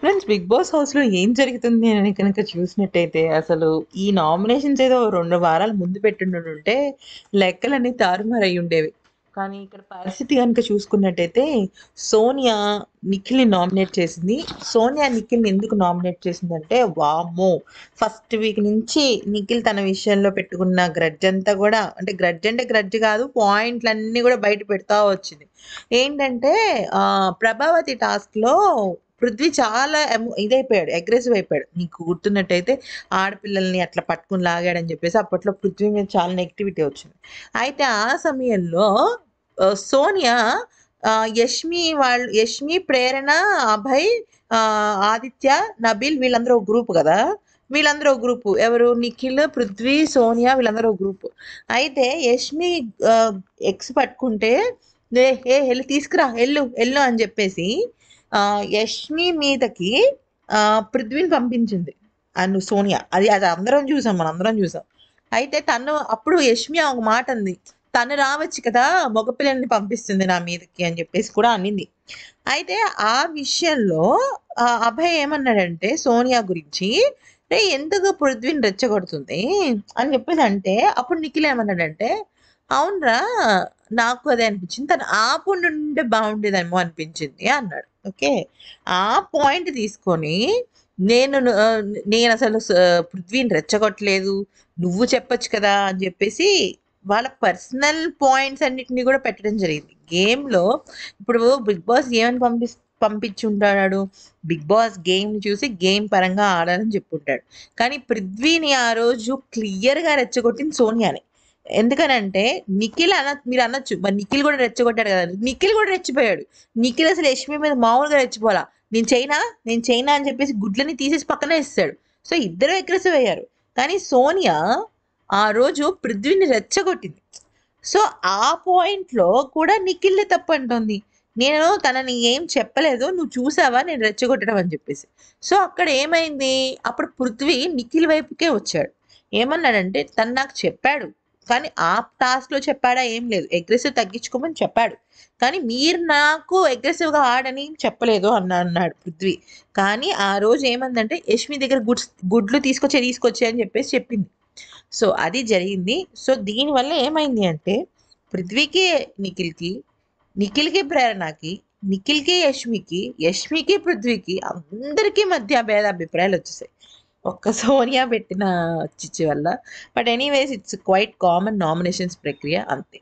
Friends, 'big boss' హౌస్‌లో ఏం జరుగుతుంది అని కనుక చూసినట్టయితే, అసలు ఈ నామినేషన్స్ ఏదో 2 వారాల ముందు పెట్టుండుంటే లెక్కలన్నీ తారుమారయ్యుండేవి. కానీ ఇక్కడ పరిస్థితి గనుక చూసుకున్నట్టయితే, సోనియా నిఖిల్‌ని నామినేట్ చేసింది. సోనియా నిఖిల్‌ని ఎందుకు నామినేట్ చేసిందంటే, వామ్మో! ఫస్ట్ వీక్ నుంచి నిఖిల్ తన విషయంలో పెట్టుకున్న గ్రడ్జ్ అంతా గూడా, అంటే గ్రడ్జ్ అంటే గ్రడ్జ్ కాదు, పాయింట్‌లన్నీ గూడా బయట పెడతా వచ్చింది. ఏంటంటే, 'ప్రభావతి' టాస్క్‌లో పృథ్వీ చాలా ఇదైపోయాడు. అగ్రెసివ్ అయిపోయాడు. నీకు గుర్తున్నట్టయితే ఆడపిల్లల్ని అట్లా పట్టుకొని లాగాడని చెప్పేసి అప్పట్లో పృథ్వీ మీద చాలా నెగటివిటీ వచ్చింది. అయితే ఆ సమయంలో సోనియా యష్మి, ప్రేరణ, అభయ్, ఆదిత్య, నబీల్ వీళ్ళందరూ ఒక గ్రూప్ గదా! వీళ్ళందరూ ఒక గ్రూపు. ఎవరు? నిఖిల్, పృథ్వీ, సోనియా వీళ్ళందరూ ఒక గ్రూపు. అయితే యష్మి ఆహ్, ఎగ్స్ పట్టుకుంటే ఎళ్లి తీసుకురా ఎళ్ళు అని జెప్పేసి యష్మి మీదకి పృథ్వీని పంపించింది. సోనియా. అది అది అందరం చూసాం. మనందరం చూసాం. అయితే తను అప్పుడు యష్మి ఒక మాట అంది. తను రావచ్చు కదా! మగపిల్లల్ని పంపిస్తుంది నా మీదకి అని చెప్పేసి కూడా అనింది. అయితే ఆ విషయంలో అభయ్ ఏమన్నాడంటే సోనియా గురించి, "రేయ్! ఎందుకు పృథ్వీని రెచ్చగొడుతుంది" అని చెప్పేసి అంటే, అప్పుడు నిఖిల్ ఏమన్నాడంటే, "అవునురా! నాకు అదే అనిపించింది. తను ఆపకుండుంటే బావుండేదేమో అనిపించింది" అన్నాడు. ఓకే. ఆ పాయింట్ తీసుకొని నేను ను ఆహ్, నేనసలు పృథ్వీని రెచ్చగొట్టలేదు. నువ్వు చెప్పొచ్చు కదా! అని జెప్పేసి వాళ్ళ పర్సనల్ పాయింట్స్ అన్నిటిని గూడా పెట్టడం జరిగింది. గేమ్‌లో ఇప్పుడు 'బిగ్ బాస్' ఏమని పంపించుంటాడు? 'బిగ్ బాస్' గేమ్‌ని చూసి గేమ్ పరంగా ఆడాలని చెప్పుంటాడు. కానీ పృథ్వీని ఆ రోజు క్లియర్‌గా రెచ్చగొట్టింది సోనియానే. ఎందుకనంటే మీరనొచ్చు మరి నిఖిల్ గూడా రెచ్చగొట్టాడు గదా! నిఖిల్ గూడా రెచ్చిపోయాడు. నిఖిల్ అసలు యష్మి మీద మామూలుగా రెచ్చిపోలా. నేను చేయనా అని చెప్పేసి గుడ్లని తీసేసి పక్కనే ఎసేసాడు. సో, ఇద్దరు అగ్రెసివ్ అయ్యారు. కానీ సోనియా ఆ రోజు పృథ్వీని రెచ్చగొట్టింది. సో, ఆ పాయింట్‌లో కూడా నిఖిల్‌దే తప్పంటోంది. నేను తనని ఏం చెప్పలేదు. నువ్వు చూసావా నేను రెచ్చగొట్టడం అని జెప్పేసి. సో, అక్కడ ఏమైంది? అప్పుడు పృథ్వీ నిఖిల్ వైపుకే వచ్చాడు. ఏమన్నాడంటే తను నాకు చెప్పాడు. కానీ ఆ టాస్క్‌లో చెప్పాడా ఏం లేదు. అగ్రెసివ్ తగ్గించుకోమని చెప్పాడు. కానీ మీరు నాకు అగ్రెసివ్‌గా ఆడని చెప్పలేదు అన్నాడు పృథ్వీ. కానీ ఆ రోజు ఏమందంటే యష్మి దగ్గర గుడ్లు తీసుకొచ్చేయి అని చెప్పేసి చెప్పింది. సో, అది జరిగింది. సో, దీనివల్ల ఏమైంది అంటే పృథ్వీకి, నిఖిల్‌కి, నిఖిల్‌కి ప్రేరణకి, నిఖిల్‌కి యష్మికి, యష్మికి పృథ్వీకి అందరికి మధ్య భేదాభిప్రాయాలొచ్చేసాయి. ఒక్క సోనియా పెట్టిన చిచ్చు వల్ల. But anyways it's quite common nominations ప్రక్రియ అంతే.